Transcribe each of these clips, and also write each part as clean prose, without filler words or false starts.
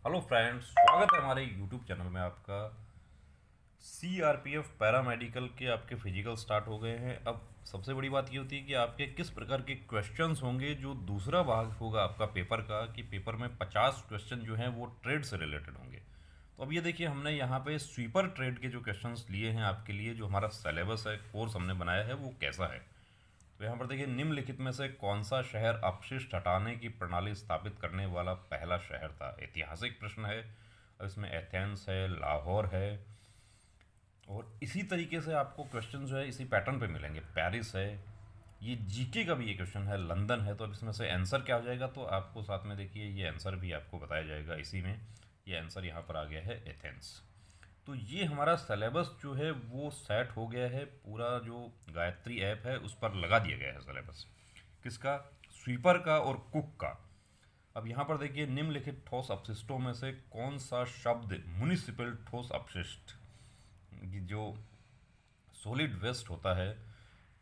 Hello friends, स्वागत है हमारे यूट्यूब चैनल में आपका। सीआरपीएफ पैरामेडिकल के आपके फिजिकल स्टार्ट हो गए हैं। अब सबसे बड़ी बात ये होती है कि आपके किस प्रकार के क्वेश्चंस होंगे। जो दूसरा भाग होगा आपका पेपर का, कि पेपर में 50 क्वेश्चन जो हैं वो ट्रेड से रिलेटेड होंगे। तो अब ये देखिए, हमने यहाँ पे स्वीपर ट्रेड के जो क्वेश्चंस लिए हैं आपके लिए, जो हमारा सिलेबस है, कोर्स हमने बनाया है, वो कैसा है। तो यहाँ पर देखिए, निम्नलिखित में से कौन सा शहर अपशिष्ट हटाने की प्रणाली स्थापित करने वाला पहला शहर था। ऐतिहासिक प्रश्न है। अब इसमें एथेंस है, लाहौर है, और इसी तरीके से आपको क्वेश्चन जो है इसी पैटर्न पे मिलेंगे। पेरिस है, ये जीके का भी ये क्वेश्चन है। लंदन है। तो अब इसमें से आंसर क्या हो जाएगा, तो आपको साथ में देखिए ये आंसर भी आपको बताया जाएगा इसी में। ये आंसर यहाँ पर आ गया है एथेंस। तो ये हमारा सिलेबस जो है वो सेट हो गया है। पूरा जो गायत्री ऐप है उस पर लगा दिया गया है सिलेबस। किसका? स्वीपर का और कुक का। अब यहाँ पर देखिए, निम्नलिखित ठोस अपशिष्टों में से कौन सा शब्द म्युनिसिपल ठोस अपशिष्ट, जो सॉलिड वेस्ट होता है,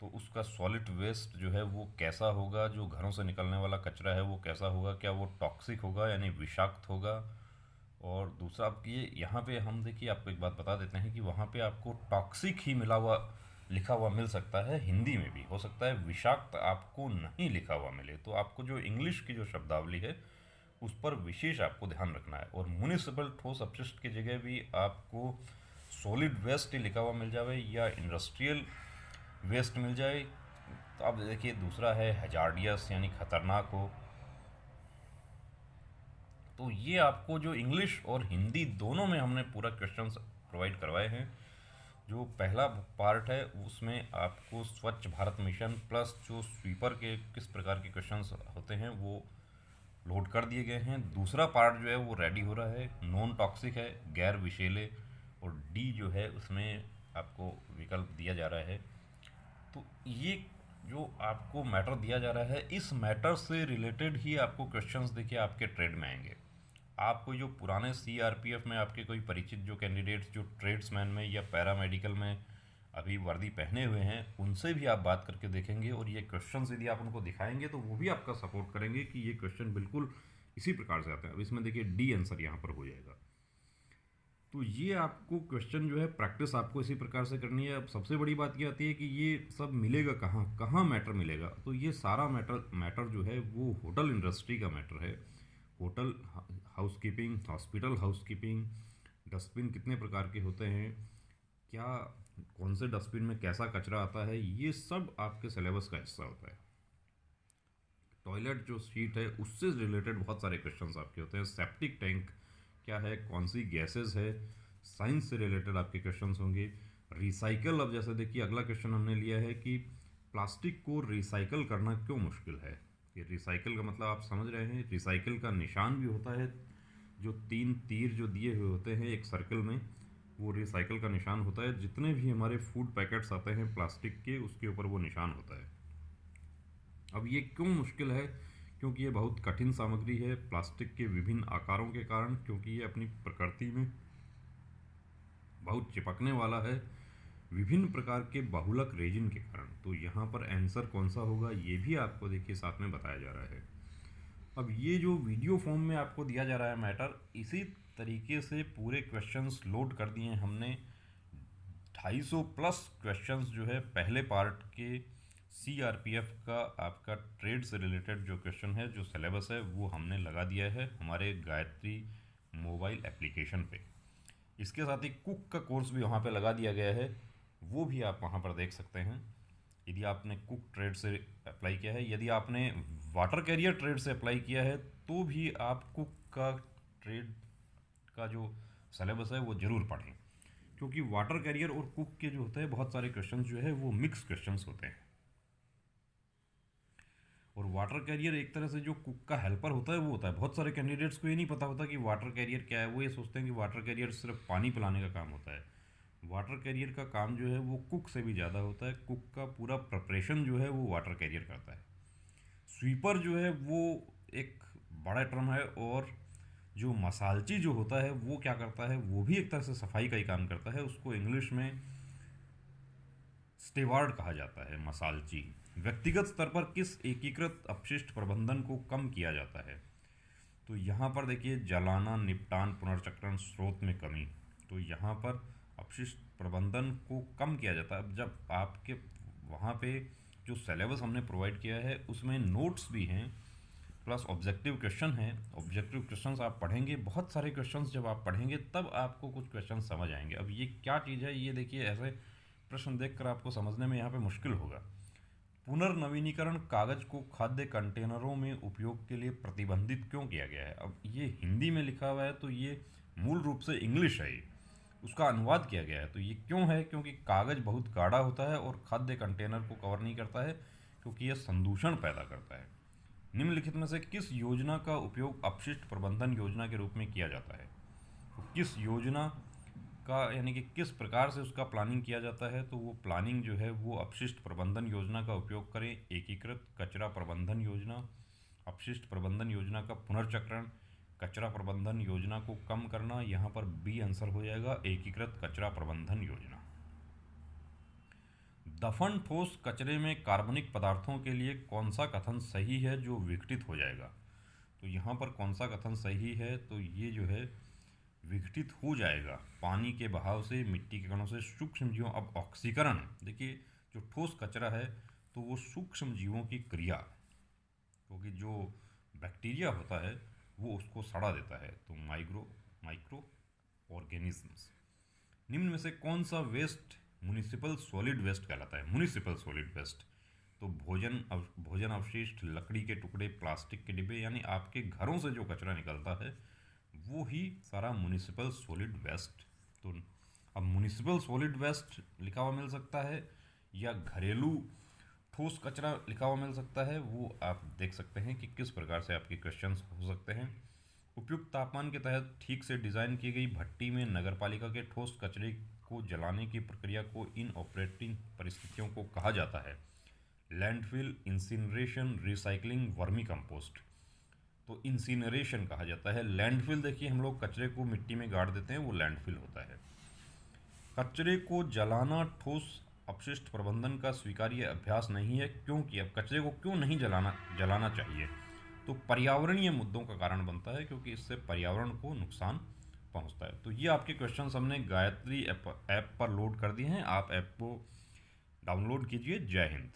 तो उसका सॉलिड वेस्ट जो है वो कैसा होगा। जो घरों से निकलने वाला कचरा है वो कैसा होगा, क्या वो टॉक्सिक होगा यानी विषाक्त होगा। और दूसरा, आपकी यहाँ पे हम देखिए आपको एक बात बता देते हैं कि वहाँ पे आपको टॉक्सिक ही मिला हुआ लिखा हुआ मिल सकता है। हिंदी में भी हो सकता है विषाक्त आपको नहीं लिखा हुआ मिले। तो आपको जो इंग्लिश की जो शब्दावली है उस पर विशेष आपको ध्यान रखना है। और म्यूनिसिपल ठोस अपशिष्ट की जगह भी आपको सॉलिड वेस्ट ही लिखा हुआ मिल जाए या इंडस्ट्रियल वेस्ट मिल जाए। तो आप देखिए, दूसरा है हजार्डियस यानी खतरनाक हो। तो ये आपको जो इंग्लिश और हिंदी दोनों में हमने पूरा क्वेश्चंस प्रोवाइड करवाए हैं। जो पहला पार्ट है उसमें आपको स्वच्छ भारत मिशन प्लस जो स्वीपर के किस प्रकार के क्वेश्चंस होते हैं वो लोड कर दिए गए हैं। दूसरा पार्ट जो है वो रेडी हो रहा है। नॉन टॉक्सिक है, गैर विषैले, और डी जो है उसमें आपको विकल्प दिया जा रहा है। तो ये जो आपको मैटर दिया जा रहा है, इस मैटर से रिलेटेड ही आपको क्वेश्चंस देखिए आपके ट्रेड में आएंगे। आपको जो पुराने सीआरपीएफ में आपके कोई परिचित जो कैंडिडेट्स जो ट्रेड्समैन में या पैरामेडिकल में अभी वर्दी पहने हुए हैं, उनसे भी आप बात करके देखेंगे, और ये क्वेश्चन यदि आप उनको दिखाएंगे तो वो भी आपका सपोर्ट करेंगे कि ये क्वेश्चन बिल्कुल इसी प्रकार से आते हैं। अब इसमें देखिए डी आंसर यहाँ पर हो जाएगा। तो ये आपको क्वेश्चन जो है प्रैक्टिस आपको इसी प्रकार से करनी है। अब सबसे बड़ी बात ये आती है कि ये सब मिलेगा कहाँ कहाँ मैटर मिलेगा। तो ये सारा मैटर मैटर जो है वो होटल इंडस्ट्री का मैटर है। Hotel housekeeping, hospital housekeeping, dustbin कितने प्रकार के होते हैं, क्या कौन से डस्टबिन में कैसा कचरा आता है, ये सब आपके सिलेबस का हिस्सा होता है। टॉयलेट जो सीट है उससे रिलेटेड बहुत सारे क्वेश्चंस आपके होते हैं। सेप्टिक टैंक क्या है, कौन सी गैसेज है, साइंस से रिलेटेड आपके क्वेश्चंस होंगे। रिसाइकल, अब जैसे देखिए अगला क्वेश्चन हमने लिया है कि प्लास्टिक को रिसाइकल करना क्यों मुश्किल है। ये रिसाइकल का मतलब आप समझ रहे हैं। रिसाइकल का निशान भी होता है, जो तीन तीर जो दिए हुए होते हैं एक सर्कल में, वो रिसाइकल का निशान होता है। जितने भी हमारे फूड पैकेट्स आते हैं प्लास्टिक के, उसके ऊपर वो निशान होता है। अब ये क्यों मुश्किल है, क्योंकि ये बहुत कठिन सामग्री है प्लास्टिक के विभिन्न आकारों के कारण, क्योंकि ये अपनी प्रकृति में बहुत चिपकने वाला है विभिन्न प्रकार के बहुलक रेजिन के कारण। तो यहाँ पर आंसर कौन सा होगा ये भी आपको देखिए साथ में बताया जा रहा है। अब ये जो वीडियो फॉर्म में आपको दिया जा रहा है मैटर, इसी तरीके से पूरे क्वेश्चंस लोड कर दिए हैं हमने। 250 प्लस क्वेश्चंस जो है पहले पार्ट के सीआरपीएफ का आपका ट्रेड से रिलेटेड जो क्वेश्चन है, जो सिलेबस है, वो हमने लगा दिया है हमारे गायत्री मोबाइल एप्लीकेशन पे। इसके साथ ही कुक का कोर्स भी वहाँ पे लगा दिया गया है, वो भी आप वहाँ पर देख सकते हैं यदि आपने कुक ट्रेड से अप्लाई किया है। यदि आपने वाटर कैरियर ट्रेड से अप्लाई किया है तो भी आप कुक का ट्रेड का जो सिलेबस है वो ज़रूर पढ़ें, क्योंकि वाटर कैरियर और कुक के जो होते हैं बहुत सारे क्वेश्चंस जो है वो मिक्स क्वेश्चंस होते हैं। और वाटर कैरियर एक तरह से जो कुक का हेल्पर होता है वो होता है। बहुत सारे कैंडिडेट्स को ये नहीं पता होता कि वाटर कैरियर क्या है। वो ये सोचते हैं कि वाटर कैरियर सिर्फ पानी पिलाने का काम होता है। वाटर कैरियर का काम जो है वो कुक से भी ज़्यादा होता है। कुक का पूरा प्रिपरेशन जो है वो वाटर कैरियर करता है। स्वीपर जो है वो एक बड़ा टर्म है। और जो मसालची जो होता है वो क्या करता है, वो भी एक तरह से सफाई का ही काम करता है। उसको इंग्लिश में स्टेवार्ड कहा जाता है, मसालची। व्यक्तिगत स्तर पर किस एकीकृत अपशिष्ट प्रबंधन को कम किया जाता है। तो यहाँ पर देखिए जलाना, निपटान, पुनर्चक्रण, स्रोत में कमी। तो यहाँ पर अपशिष्ट प्रबंधन को कम किया जाता है। अब जब आपके वहाँ पे जो सिलेबस हमने प्रोवाइड किया है उसमें नोट्स भी हैं प्लस ऑब्जेक्टिव क्वेश्चन है। ऑब्जेक्टिव क्वेश्चंस आप पढ़ेंगे, बहुत सारे क्वेश्चंस जब आप पढ़ेंगे तब आपको कुछ क्वेश्चन समझ आएंगे। अब ये क्या चीज़ है, ये देखिए ऐसे प्रश्न देखकर आपको समझने में यहाँ पे मुश्किल होगा। पुनर्नवीनीकरण कागज को खाद्य कंटेनरों में उपयोग के लिए प्रतिबंधित क्यों किया गया है। अब ये हिंदी में लिखा हुआ है तो ये मूल रूप से इंग्लिश है, ये उसका अनुवाद किया गया है। तो ये क्यों है, क्योंकि कागज बहुत गाढ़ा होता है और खाद्य कंटेनर को कवर नहीं करता है, क्योंकि यह संदूषण पैदा करता है। निम्नलिखित में से किस योजना का उपयोग अपशिष्ट प्रबंधन योजना के रूप में किया जाता है। तो किस योजना का यानी कि किस प्रकार से उसका प्लानिंग किया जाता है, तो वो प्लानिंग जो है वो अपशिष्ट प्रबंधन योजना का उपयोग करें। एकीकृत कचरा प्रबंधन योजना, अपशिष्ट प्रबंधन योजना का पुनर्चक्रण, कचरा प्रबंधन योजना को कम करना। यहाँ पर बी आंसर हो जाएगा, एकीकृत कचरा प्रबंधन योजना। दफन ठोस कचरे में कार्बनिक पदार्थों के लिए कौन सा कथन सही है जो विघटित हो जाएगा। तो यहाँ पर कौन सा कथन सही है, तो ये जो है विघटित हो जाएगा पानी के बहाव से, मिट्टी के कणों से, सूक्ष्म जीवों। अब ऑक्सीकरण देखिए, जो ठोस कचरा है तो वो सूक्ष्म जीवों की क्रिया, क्योंकि जो बैक्टीरिया होता है वो उसको सड़ा देता है, तो माइक्रो ऑर्गेनिजम्स। निम्न में से कौन सा वेस्ट म्युनिसिपल सॉलिड वेस्ट कहलाता है। म्युनिसिपल सॉलिड वेस्ट तो भोजन अवशिष्ट, लकड़ी के टुकड़े, प्लास्टिक के डिब्बे, यानी आपके घरों से जो कचरा निकलता है वो ही सारा म्युनिसिपल सॉलिड वेस्ट। तो अब म्युनिसिपल सॉलिड वेस्ट लिखा हुआ मिल सकता है या घरेलू ठोस कचरा लिखा हुआ मिल सकता है, वो आप देख सकते हैं कि किस प्रकार से आपके क्वेश्चंस हो सकते हैं। उपयुक्त तापमान के तहत ठीक से डिज़ाइन की गई भट्टी में नगरपालिका के ठोस कचरे को जलाने की प्रक्रिया को इन ऑपरेटिंग परिस्थितियों को कहा जाता है। Landfill, incineration, recycling, vermi compost. तो इंसिनरेशन कहा जाता है। लैंडफिल देखिए, हम लोग कचरे को मिट्टी में गाड़ देते हैं, वो लैंडफिल होता है। कचरे को जलाना ठोस अपशिष्ट प्रबंधन का स्वीकार्य अभ्यास नहीं है, क्योंकि अब कचरे को क्यों नहीं जलाना चाहिए, तो पर्यावरणीय मुद्दों का कारण बनता है, क्योंकि इससे पर्यावरण को नुकसान पहुंचता है। तो ये आपके क्वेश्चंस हमने गायत्री ऐप पर लोड कर दिए हैं, आप ऐप को डाउनलोड कीजिए। जय हिंद।